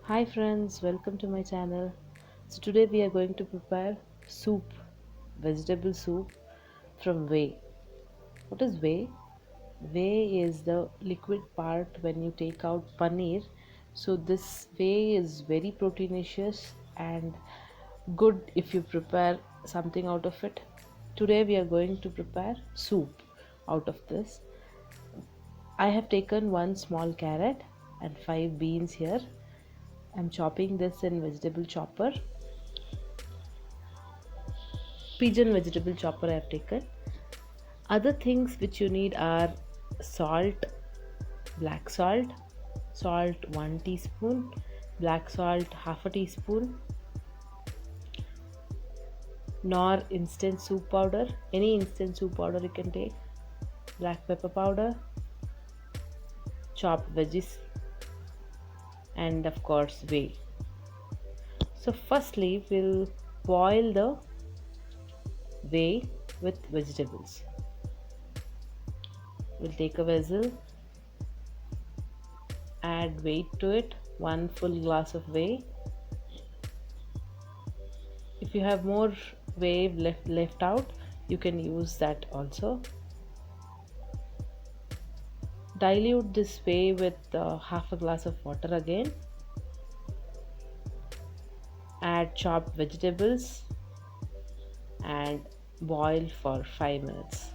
Hi friends, welcome to my channel. So today we are going to prepare soup, vegetable soup from whey. What is whey? Whey is the liquid part when you take out paneer. So this whey is very proteinaceous and good if you prepare something out of it. Today we are going to prepare soup out of this. I have taken one small carrot and 5 beans here. I'm chopping this in vegetable chopper. Pigeon vegetable chopper I have taken. Other things which you need are salt, black salt 1 teaspoon, black salt half a teaspoon, nor instant soup powder, any instant soup powder you can take, black pepper powder, chopped veggies, and of course whey. So firstly we'll boil the whey with vegetables. We'll take a vessel, add whey to it, 1 full glass of whey. If you have more whey left out, you can use that also. Dilute this whey with half a glass of water again. Add chopped vegetables and boil for 5 minutes.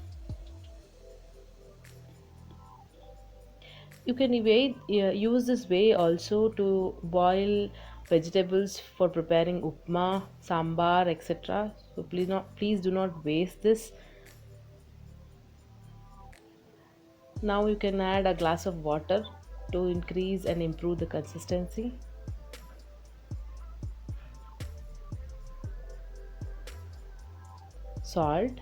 You can use this whey also to boil vegetables for preparing upma, sambar, etc. So please do not waste this. Now you can add a glass of water to increase and improve the consistency. Salt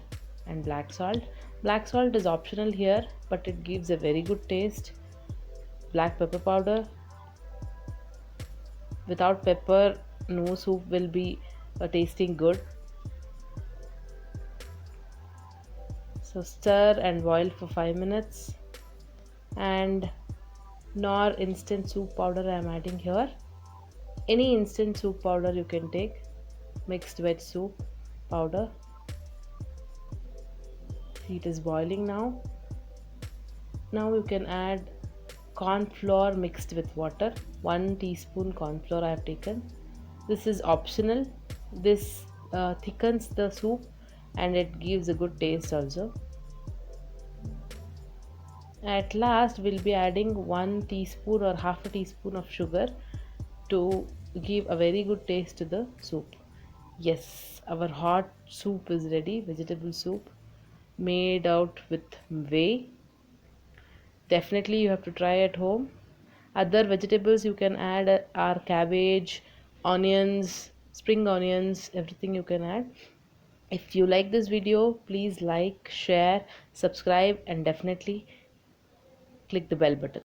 and black salt. Black salt is optional here, but it gives a very good taste. Black pepper powder. Without pepper, no soup will be tasting good. So stir and boil for 5 minutes. And nor instant soup powder I am adding here. Any instant soup powder you can take. Mixed veg soup powder. It is boiling now. Now you can add corn flour mixed with water. 1 teaspoon corn flour I have taken. This is optional. This thickens the soup and it gives a good taste also. At last we'll be adding 1 teaspoon or half a teaspoon of sugar to give a very good taste to the soup. Yes, our hot soup is ready, vegetable soup made out with whey. Definitely you have to try at home. Other vegetables you can add are cabbage, onions, spring onions, everything you can add. If you like this video, please like, share, subscribe, and definitely click the bell button.